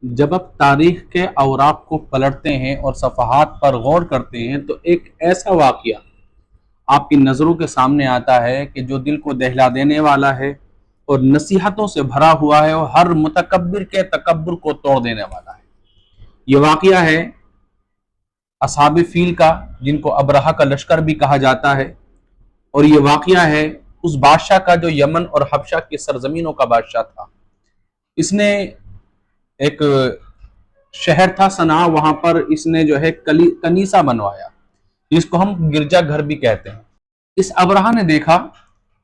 जब आप तारीख के अवराक को पलटते हैं और सफ़हात पर गौर करते हैं तो एक ऐसा वाक़या आपकी नज़रों के सामने आता है कि जो दिल को दहला देने वाला है और नसीहतों से भरा हुआ है और हर मुतकब्बिर के तकब्बुर को तोड़ देने वाला है। ये वाक़या है असहाब फील का, जिनको अबरहा का लश्कर भी कहा जाता है। और ये वाक़या है उस बादशाह का जो यमन और हबशा की सरजमीनों का बादशाह था। इसने एक शहर था सना, वहां पर इसने जो है कनीसा बनवाया, जिसको हम गिरजा घर भी कहते हैं। इस अबरहा ने देखा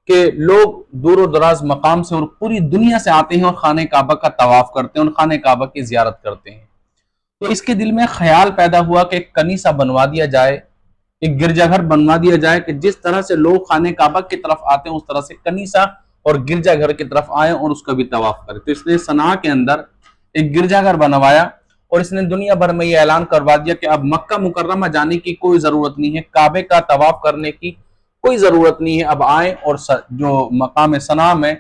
कि लोग दूर दराज मकाम से और पूरी दुनिया से आते हैं और खाने काबा का तवाफ करते हैं और खाने काबा की जियारत करते हैं। तो इसके दिल में ख्याल पैदा हुआ कि एक कनीसा बनवा दिया जाए, एक गिरजाघर बनवा दिया जाए कि जिस तरह से लोग खाने काबा की तरफ आते हैं उस तरह से कनीसा और गिरजाघर की तरफ आए और उसका भी तवाफ करें। तो इसने सना के अंदर एक गिरजाघर बनवाया और इसने दुनिया भर में यह ऐलान करवा दिया कि अब मक्का मुकर्रमा जाने की कोई जरूरत नहीं है, काबे का तवाफ करने की कोई जरूरत नहीं है। अब आए और जो मकाम सना में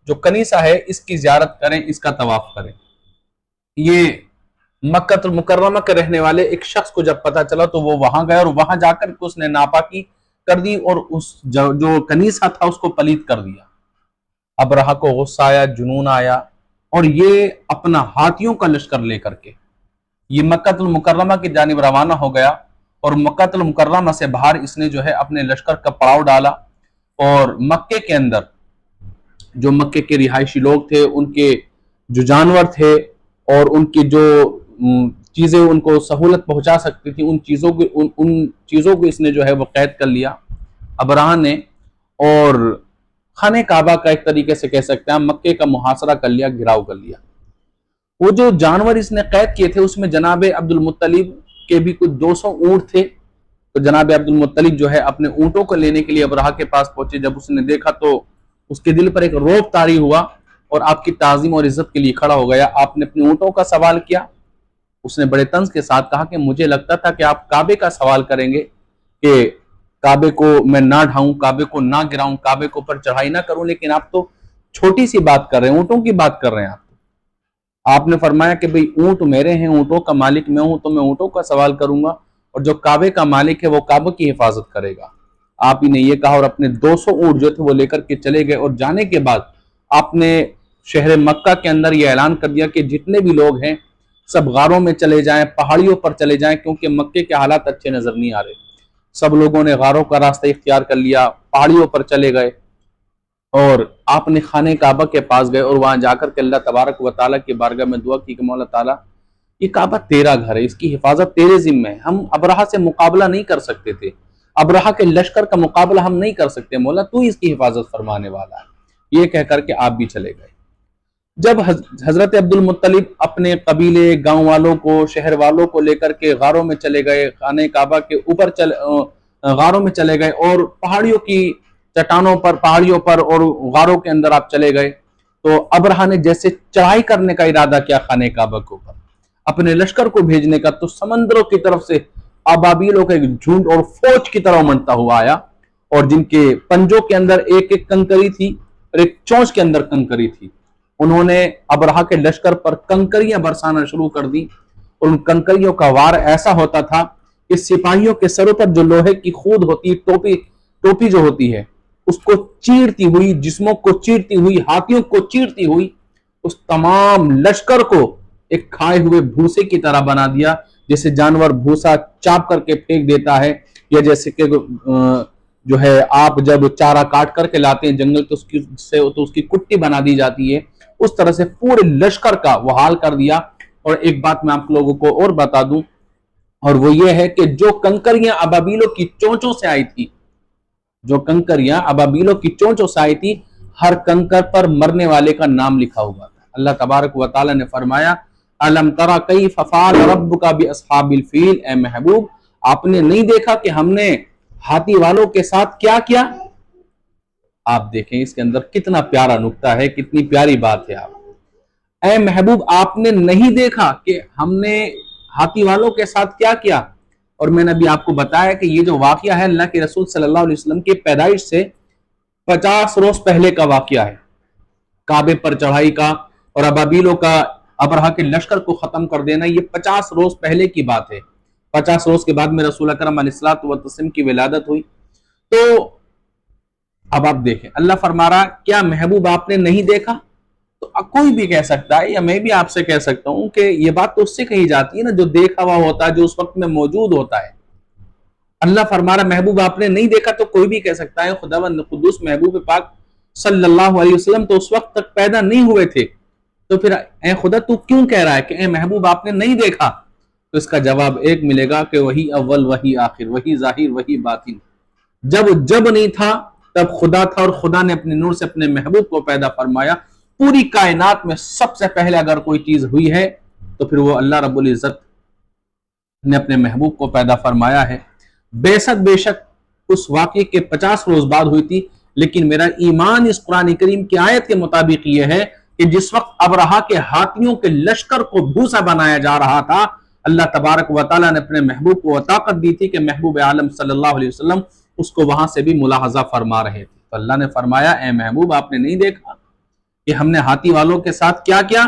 जो कनीसा है इसकी जियारत करें, इसका तवाफ करें। ये मक्का मुकर्रमा के रहने वाले एक शख्स को जब पता चला तो वो वहां गया और वहां जाकर के उसने नापाकी कर दी और उस जो कनीसा था उसको पलीत कर दिया। अबरहा को गुस्सा आया, जुनून आया और ये अपना हाथियों का लश्कर लेकर के ये मक्कातुल मुकर्रमा की जानिब रवाना हो गया। और मक्कातुल मुकर्रमा से बाहर इसने जो है अपने लश्कर का पड़ाव डाला और मक्के के अंदर जो मक्के के रिहायशी लोग थे, उनके जो जानवर थे और उनकी जो चीजें उनको सहूलत पहुंचा सकती थी, उन चीजों को इसने जो है वो कैद कर लिया अबरहा ने। और खाने काबा का एक तरीके से कह सकते हैं मक्के का मुहासरा कर लिया, घिराव कर लिया। वो जो जानवर इसने कैद किए थे उसमें जनाब अब्दुल मुत्तलिब के भी कुछ 200 ऊंट थे। तो जनाब अब्दुल मुत्तलिब जो है अपने ऊंटों को लेने के लिए अबरहा के पास पहुंचे। जब उसने देखा तो उसके दिल पर एक रौब तारी हुआ और आपकी ताजीम और इज्जत के लिए खड़ा हो गया। आपने अपने ऊंटों का सवाल किया। उसने बड़े तंज के साथ कहा कि मुझे लगता था कि आप काबे का सवाल करेंगे कि काबे को मैं ना ढाऊं, काबे को ना गिराऊं, काबे के ऊपर चढ़ाई ना करूं, लेकिन आप तो छोटी सी बात कर रहे हैं, ऊंटों की बात कर रहे हैं। आपने फरमाया कि भाई ऊंट मेरे हैं, ऊंटों का मालिक मैं हूं, तो मैं ऊंटों का सवाल करूंगा और जो काबे का मालिक है वो काबे की हिफाजत करेगा। आप ही ने ये कहा और अपने 200 ऊंट जो थे वो लेकर के चले गए। और जाने के बाद आपने शहर मक्का के अंदर यह ऐलान कर दिया कि जितने भी लोग हैं सब गारों में चले जाएं, पहाड़ियों पर चले जाएं, क्योंकि मक्के के हालात अच्छे नजर नहीं आ रहे। सब लोगों ने गारों का रास्ता इख्तियार कर लिया, पहाड़ियों पर चले गए और आपने खाने काबा के पास गए और वहां जाकर के अल्लाह तबारक व तआला की बारगाह में दुआ की कि मौला ताला ये काबा तेरा घर है, इसकी हिफाजत तेरे जिम्मे है। हम अबरहा से मुकाबला नहीं कर सकते थे, अबरहा के लश्कर का मुकाबला हम नहीं कर सकते, मौला तू इसकी हिफाजत फरमाने वाला है। ये कह करके आप भी चले गए। जब हजरत अब्दुल मुत्तलिब अपने कबीले, गांव वालों को, शहर वालों को लेकर के गारों में चले गए, खाने काबा के ऊपर गारों में चले गए और पहाड़ियों की चट्टानों पर, पहाड़ियों पर और गारों के अंदर आप चले गए, तो अबरहा ने जैसे चढ़ाई करने का इरादा किया खाने काबा के ऊपर, अपने लश्कर को भेजने का, तो समंदरों की तरफ से अबाबीलों का एक झुंड और फौज की तरह उमड़ता हुआ आया और जिनके पंजों के अंदर एक एक कंकरी थी और एक चोंच के अंदर कंकरी थी। उन्होंने अबरहा के लश्कर पर कंकरियां बरसाना शुरू कर दी और उन कंकरियों का वार ऐसा होता था कि सिपाहियों के सरों पर जो लोहे की खूद होती है, टोपी जो होती है, उसको चीरती हुई, जिस्मों को चीरती हुई, हाथियों को चीरती हुई, उस तमाम लश्कर को एक खाए हुए भूसे की तरह बना दिया। जैसे जानवर भूसा चाप करके फेंक देता है या जैसे कि जो है आप जब चारा काट करके लाते हैं जंगल तो उसकी कुट्टी बना दी जाती है, उस तरह से पूरे लश्कर का वो हाल कर दिया। और एक बात मैं आप लोगों को और बता दूं, और वो ये है कि जो कंकरियां अबाबीलों की चोंचों से आई थी, जो कंकरियां अबाबीलों की चोंचों से आई थी, हर कंकर पर मरने वाले का नाम लिखा हुआ था। अल्लाह तबारक व तआला ने फरमाया अलम तरा कैफ फ़अल रब्बुका बिअस्हाबिल फील, ए महबूब आपने नहीं देखा कि हमने हाथी वालों के साथ क्या किया। आप देखें इसके अंदर कितना प्यारा नुक्ता है, कितनी प्यारी बात है। आप ए महबूब आपने नहीं देखा कि हमने हाथी वालों के साथ क्या किया। और मैंने अभी आपको बताया कि ये जो वाकया है अल्लाह के रसूल सल्लल्लाहु अलैहि वसल्लम की पैदाइश से 50 रोज पहले का वाकया है, काबे पर चढ़ाई का और अबाबीलों का अबरहा के लश्कर को खत्म कर देना, ये 50 रोज पहले की बात है। 50 रोज के बाद में रसूल अकरम अलैहिस्सलातु व तस्लीम की विलादत हुई। तो अब आप देखें, अल्लाह फरमा रहा, क्या महबूब आपने नहीं देखा? तो कोई भी कह सकता है, या मैं भी आपसे कह सकता हूं कि ये बात तो उससे कही जाती है ना जो देखा हुआ होता है, जो उस वक्त में मौजूद होता है। अल्लाह फरमा रहा महबूब आपने नहीं देखा, तो कोई भी कह सकता है खुदावंद कुद्दूस महबूब पाक सल्लल्लाहु अलैहि वसल्लम तो उस वक्त तक पैदा नहीं हुए थे, तो फिर ए खुदा तू क्यों कह रहा है कि ए महबूब आपने नहीं देखा? तो इसका जवाब एक मिलेगा कि वही अव्वल, वही आखिर, वही जाहिर, वही बातिन। जब नहीं था तब खुदा था, और खुदा ने अपने नूर से अपने महबूब को पैदा फरमाया। पूरी कायनात में सबसे पहले अगर कोई चीज हुई है तो फिर वो अल्लाह रब्बुल इज्जत ने अपने महबूब को पैदा फरमाया है। बेशक उस वाक़े के 50 रोज बाद हुई थी, लेकिन मेरा ईमान इस कुरान करीम की आयत के मुताबिक यह है कि जिस वक्त अबरहा के हाथियों के लश्कर को भूसा बनाया जा रहा था, अल्लाह तबारक व तआला ने अपने महबूब को ताकत दी थी कि महबूब आलम सल्लल्लाहु अलैहि वसल्लम उसको वहां से भी मुलाहजा फरमा रहे थे। तो अल्लाह ने फरमाया, ए महबूब आपने नहीं देखा कि हमने हाथी वालों के साथ क्या क्या?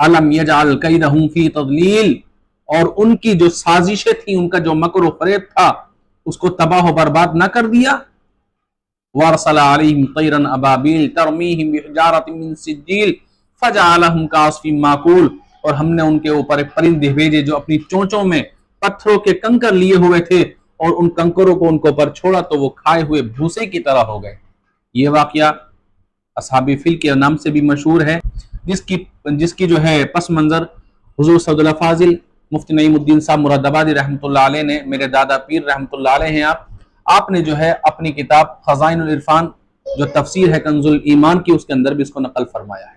अलम यजअल कैदहुम फी तदलील, और उनकी जो साजिशें थी, उनका जो मकर व फरेब था, उसको तबाह बर्बाद न कर दिया। वरसला अलैहिम तैरन अबाबिल तरमीहिम बिहिजारतिन मिन सिज्जील फजअलहुम कास्फिन माकूल, और हमने उनके ऊपर एक परिंदे भेजे जो अपनी चोंचों में पत्थरों के कंकर लिए हुए थे, और उन कंकरों को उनके ऊपर छोड़ा तो वो खाए हुए भूसे की तरह हो गए। ये वाकया असहाबी फिल के नाम से भी मशहूर है, जिसकी जो है पस मंजर हुजूर सऊदुल्लाह फाजिल मुफ्ती नईमुद्दीन साहब मुरादाबादी रहमतुल्लाह अलैह ने, मेरे दादा पीर रहमतुल्लाह अलैह हैं आपने जो है अपनी किताब खज़ाइनुल इरफान जो तफसीर है कंजुल ईमान की, उसके अंदर भी इसको नकल फरमाया है।